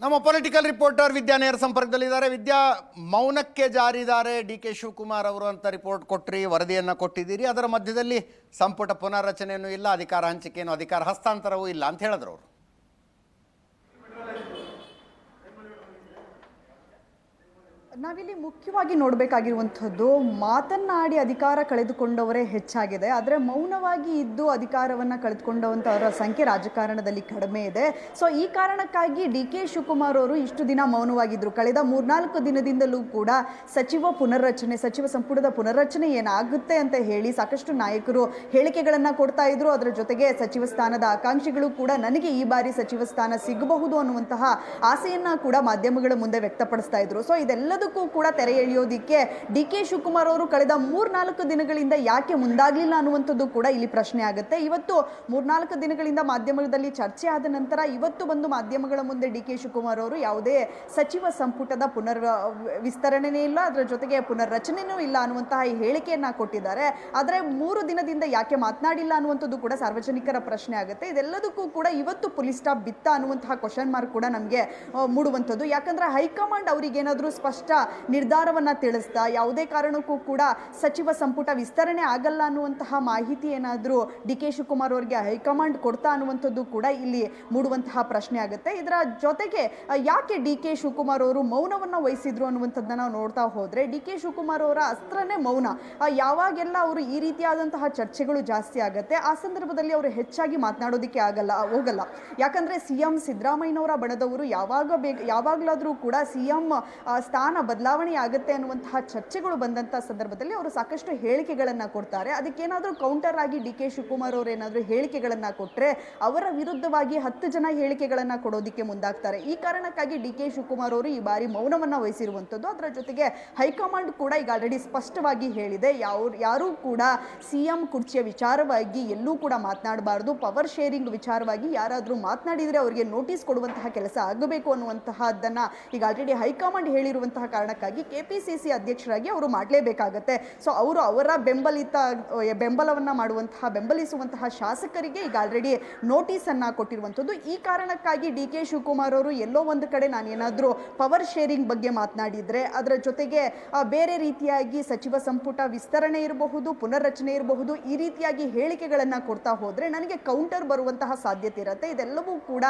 ನಮ್ಮ political reporter ವಿದ್ಯಾ ನೇರ ಸಂಪರ್ಕದಲ್ಲಿದ್ದಾರೆ. ವಿದ್ಯಾ, ಮೌನಕ್ಕೆ ಜಾರಿದ್ದಾರೆ ಡಿ ಕೆ ಶಿವಕುಮಾರ್ ಅವರು ಅಂತ ರಿಪೋರ್ಟ್ ಕೊಟ್ರಿ, ವರದಿಯನ್ನು ಕೊಟ್ಟಿದ್ದೀರಿ. ಅದರ ಮಧ್ಯದಲ್ಲಿ ಸಂಪುಟ ಪುನರ್ರಚನೆಯೂ ಇಲ್ಲ, ಅಧಿಕಾರ ಹಂಚಿಕೆಯೂ, ಅಧಿಕಾರ ಹಸ್ತಾಂತರವೂ ಇಲ್ಲ ಅಂತ ಹೇಳಿದ್ರು ಅವರು. ನಾವಿಲ್ಲಿ ಮುಖ್ಯವಾಗಿ ನೋಡಬೇಕಾಗಿರುವಂಥದ್ದು, ಮಾತನ್ನಾಡಿ ಅಧಿಕಾರ ಕಳೆದುಕೊಂಡವರೇ ಹೆಚ್ಚಾಗಿದೆ, ಆದರೆ ಮೌನವಾಗಿ ಇದ್ದು ಅಧಿಕಾರವನ್ನು ಕಳೆದುಕೊಂಡವಂಥವರ ಸಂಖ್ಯೆ ರಾಜಕಾರಣದಲ್ಲಿ ಕಡಿಮೆ ಇದೆ. ಸೊ ಈ ಕಾರಣಕ್ಕಾಗಿ ಡಿ ಕೆ ಶಿವಕುಮಾರ್ ಅವರು ಇಷ್ಟು ದಿನ ಮೌನವಾಗಿದ್ದರು. ಕಳೆದ 3-4 ದಿನದಿಂದಲೂ ಕೂಡ ಸಚಿವ ಸಂಪುಟದ ಪುನರ್ರಚನೆ ಏನಾಗುತ್ತೆ ಅಂತ ಹೇಳಿ ಸಾಕಷ್ಟು ನಾಯಕರು ಹೇಳಿಕೆಗಳನ್ನು ಕೊಡ್ತಾ ಇದ್ರು. ಅದರ ಜೊತೆಗೆ ಸಚಿವ ಸ್ಥಾನದ ಆಕಾಂಕ್ಷಿಗಳು ಕೂಡ ನನಗೆ ಈ ಬಾರಿ ಸಚಿವ ಸ್ಥಾನ ಸಿಗಬಹುದು ಅನ್ನುವಂತಹ ಆಸೆಯನ್ನು ಕೂಡ ಮಾಧ್ಯಮಗಳ ಮುಂದೆ ವ್ಯಕ್ತಪಡಿಸ್ತಾ ಇದ್ರು. ಸೊ ಇದೆಲ್ಲದಕ್ಕೂ ಕೂಡ ತೆರೆ ಎಳೆಯೋದಿಕ್ಕೆ ಡಿ ಕೆ ಶಿವಕುಮಾರ್ ಅವರು ಕಳೆದ 3-4 ದಿನಗಳಿಂದ ಯಾಕೆ ಮುಂದಾಗಲಿಲ್ಲ ಅನ್ನುವಂಥದ್ದು ಕೂಡ ಇಲ್ಲಿ ಪ್ರಶ್ನೆ ಆಗುತ್ತೆ. ಇವತ್ತು 3-4 ದಿನಗಳಿಂದ ಮಾಧ್ಯಮದಲ್ಲಿ ಚರ್ಚೆ ಆದ ನಂತರ ಇವತ್ತು ಬಂದು ಮಾಧ್ಯಮಗಳ ಮುಂದೆ ಡಿ ಕೆ ಶಿವಕುಮಾರ್ ಅವರು ಯಾವುದೇ ಸಚಿವ ಸಂಪುಟದ ವಿಸ್ತರಣೆನೇ ಇಲ್ಲ, ಅದರ ಜೊತೆಗೆ ಪುನರ್ರಚನೆಯೂ ಇಲ್ಲ ಅನ್ನುವಂತಹ ಈ ಹೇಳಿಕೆಯನ್ನ ಕೊಟ್ಟಿದ್ದಾರೆ. ಆದರೆ 3 ದಿನದಿಂದ ಯಾಕೆ ಮಾತನಾಡಿಲ್ಲ ಅನ್ನುವಂಥದ್ದು ಕೂಡ ಸಾರ್ವಜನಿಕರ ಪ್ರಶ್ನೆ ಆಗುತ್ತೆ. ಇದೆಲ್ಲದಕ್ಕೂ ಕೂಡ ಇವತ್ತು ಪೊಲೀಸ್ ಸ್ಟಾಪ್ ಬಿತ್ತ ಅನ್ನುವಂತಹ ಕ್ವಶನ್ ಮಾರ್ಕ್ ಕೂಡ ನಮಗೆ ಮೂಡುವಂಥದ್ದು. ಯಾಕಂದ್ರೆ ಹೈಕಮಾಂಡ್ ಅವರಿಗೇನಾದರೂ ಸ್ಪಷ್ಟ ನಿರ್ಧಾರವನ್ನ ತಿಳಿಸ್ತಾ ಯಾವುದೇ ಕಾರಣಕ್ಕೂ ಕೂಡ ಸಚಿವ ಸಂಪುಟ ವಿಸ್ತರಣೆ ಆಗಲ್ಲ ಅನ್ನುವಂತಹ ಮಾಹಿತಿ ಏನಾದರೂ ಡಿ ಕೆ ಶಿವಕುಮಾರ್ ಅವರಿಗೆ ಹೈಕಮಾಂಡ್ ಕೊಡ್ತಾ ಅನ್ನುವಂಥದ್ದು ಕೂಡ ಇಲ್ಲಿ ಮೂಡುವಂತಹ ಪ್ರಶ್ನೆ ಆಗುತ್ತೆ. ಇದರ ಜೊತೆಗೆ ಯಾಕೆ ಡಿ ಕೆ ಶಿವಕುಮಾರ್ ಅವರು ಮೌನವನ್ನು ವಹಿಸಿದ್ರು ಅನ್ನುವಂಥದ್ದನ್ನ ನಾವು ನೋಡ್ತಾ ಹೋದ್ರೆ, ಡಿ ಕೆ ಶಿವಕುಮಾರ್ ಅವರ ಅಸ್ತ್ರನೇ ಮೌನ. ಯಾವಾಗೆಲ್ಲ ಅವರು ಈ ರೀತಿಯಾದಂತಹ ಚರ್ಚೆಗಳು ಜಾಸ್ತಿ ಆಗುತ್ತೆ ಆ ಸಂದರ್ಭದಲ್ಲಿ ಅವರು ಹೆಚ್ಚಾಗಿ ಮಾತನಾಡೋದಕ್ಕೆ ಹೋಗಲ್ಲ. ಯಾಕಂದ್ರೆ ಸಿಎಂ ಸಿದ್ದರಾಮಯ್ಯನವರ ಬಣದವರು ಯಾವಾಗಲಾದರೂ ಕೂಡ ಸಿಎಂ ಸ್ಥಾನ ಬದಲಾವಣೆ ಆಗುತ್ತೆ ಅನ್ನುವಂತಹ ಚರ್ಚೆಗಳು ಬಂದಂತಹ ಸಂದರ್ಭದಲ್ಲಿ ಅವರು ಸಾಕಷ್ಟು ಹೇಳಿಕೆಗಳನ್ನ ಕೊಡ್ತಾರೆ. ಅದಕ್ಕೇನಾದರೂ ಕೌಂಟರ್ ಆಗಿ ಡಿ ಕೆ ಶಿವಕುಮಾರ್ ಅವರು ಏನಾದರೂ ಹೇಳಿಕೆಗಳನ್ನ ಕೊಟ್ಟರೆ ಅವರ ವಿರುದ್ಧವಾಗಿ 10 ಜನ ಹೇಳಿಕೆಗಳನ್ನ ಕೊಡೋದಕ್ಕೆ ಮುಂದಾಗ್ತಾರೆ. ಈ ಕಾರಣಕ್ಕಾಗಿ ಡಿ ಕೆ ಶಿವಕುಮಾರ್ ಅವರು ಈ ಬಾರಿ ಮೌನವನ್ನ ವಹಿಸಿರುವಂಥದ್ದು. ಅದರ ಜೊತೆಗೆ ಹೈಕಮಾಂಡ್ ಕೂಡ ಈಗ ಆಲ್ರೆಡಿ ಸ್ಪಷ್ಟವಾಗಿ ಹೇಳಿದೆ, ಯಾರೂ ಕೂಡ ಸಿಎಂ ಕುರ್ಚಿಯ ವಿಚಾರವಾಗಿ ಎಲ್ಲೂ ಕೂಡ ಮಾತನಾಡಬಾರ್ದು, ಪವರ್ ಶೇರಿಂಗ್ ವಿಚಾರವಾಗಿ ಯಾರಾದರೂ ಮಾತನಾಡಿದರೆ ಅವರಿಗೆ ನೋಟಿಸ್ ಕೊಡುವಂತಹ ಕೆಲಸ ಆಗಬೇಕು ಅನ್ನುವಂತಹದ್ದನ್ನ ಈಗ ಆಲ್ರೆಡಿ ಹೈಕಮಾಂಡ್ ಹೇಳಿರುವಂತಹ ಕಾರಣಕ್ಕಾಗಿ ಕೆಪಿಸಿಸಿ ಅಧ್ಯಕ್ಷರಾಗಿ ಅವರು ಮಾಡಲೇಬೇಕಾಗತ್ತೆ. ಸೊ ಅವರು ಅವರ ಬೆಂಬಲವನ್ನ ಬೆಂಬಲಿಸುವಂತಹ ಶಾಸಕರಿಗೆ ಈಗ ಆಲ್ರೆಡಿ ನೋಟಿಸ್ ಅನ್ನ ಕೊಟ್ಟಿರುವಂಥದ್ದು. ಈ ಕಾರಣಕ್ಕಾಗಿ ಡಿ ಕೆ ಶಿವಕುಮಾರ್ ಅವರು ಎಲ್ಲೋ ಒಂದು ಕಡೆ ನಾನೇನಾದರೂ ಪವರ್ ಶೇರಿಂಗ್ ಬಗ್ಗೆ ಮಾತನಾಡಿದ್ರೆ, ಅದರ ಜೊತೆಗೆ ಬೇರೆ ರೀತಿಯಾಗಿ ಸಚಿವ ಸಂಪುಟ ವಿಸ್ತರಣೆ ಇರಬಹುದು, ಪುನರ್ರಚನೆ ಇರಬಹುದು, ಈ ರೀತಿಯಾಗಿ ಹೇಳಿಕೆಗಳನ್ನ ಕೊಡ್ತಾ ಹೋದ್ರೆ ನನಗೆ ಕೌಂಟರ್ ಬರುವಂತಹ ಸಾಧ್ಯತೆ ಇರುತ್ತೆ. ಇದೆಲ್ಲವೂ ಕೂಡ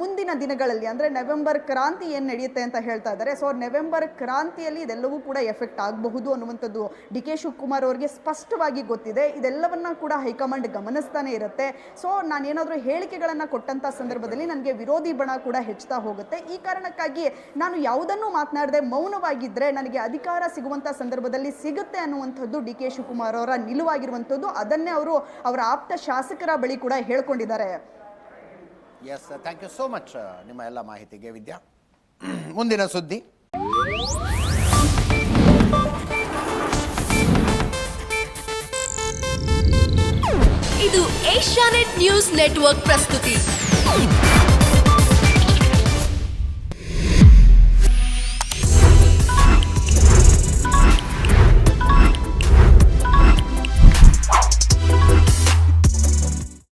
ಮುಂದಿನ ದಿನಗಳಲ್ಲಿ ಅಂದ್ರೆ ನವೆಂಬರ್ ಕ್ರಾಂತಿ ಏನ್ ನಡೆಯುತ್ತೆ ಅಂತ ಹೇಳ್ತಾ ಇದ್ದಾರೆ. ಸೊ ನವೆಂಬರ್ ಕ್ರಾಂತಿಯಲ್ಲಿ ಇದೆಲ್ಲವೂ ಕೂಡ ಎಫೆಕ್ಟ್ ಆಗಬಹುದು ಅನ್ನುವಂಥದ್ದು ಡಿ ಕೆ ಶಿವಕುಮಾರ್ ಅವರಿಗೆ ಸ್ಪಷ್ಟವಾಗಿ ಗೊತ್ತಿದೆ. ಇದೆಲ್ಲವನ್ನ ಕೂಡ ಹೈಕಮಾಂಡ್ ಗಮನಿಸ್ತಾನೆ ಇರುತ್ತೆ. ಸೊ ನಾನೇನಾದರೂ ಹೇಳಿಕೆಗಳನ್ನು ಕೊಟ್ಟಂತ ಸಂದರ್ಭದಲ್ಲಿ ನನಗೆ ವಿರೋಧಿ ಬಣ ಕೂಡ ಹೆಚ್ಚುತ್ತಾ ಹೋಗುತ್ತೆ. ಈ ಕಾರಣಕ್ಕಾಗಿ ನಾನು ಯಾವುದನ್ನು ಮಾತನಾಡದೆ ಮೌನವಾಗಿದ್ದರೆ ನನಗೆ ಅಧಿಕಾರ ಸಿಗುವಂಥ ಸಂದರ್ಭದಲ್ಲಿ ಸಿಗುತ್ತೆ ಅನ್ನುವಂಥದ್ದು ಡಿ ಕೆ ಶಿವಕುಮಾರ್ ಅವರ ನಿಲುವಾಗಿರುವಂಥದ್ದು. ಅದನ್ನೇ ಅವರು ಅವರ ಆಪ್ತ ಶಾಸಕರ ಬಳಿ ಕೂಡ ಹೇಳ್ಕೊಂಡಿದ್ದಾರೆ. Yes, thank you so much ನಿಮ್ಮ ಎಲ್ಲ ಮಾಹಿತಿಗೆ ವಿದ್ಯಾ. ಮುಂದಿನ ಸುದ್ದಿ. ಇದು ಏಷ್ಯಾನೆಟ್ ನ್ಯೂಸ್ ನೆಟ್ವರ್ಕ್ ಪ್ರಸ್ತುತಿ.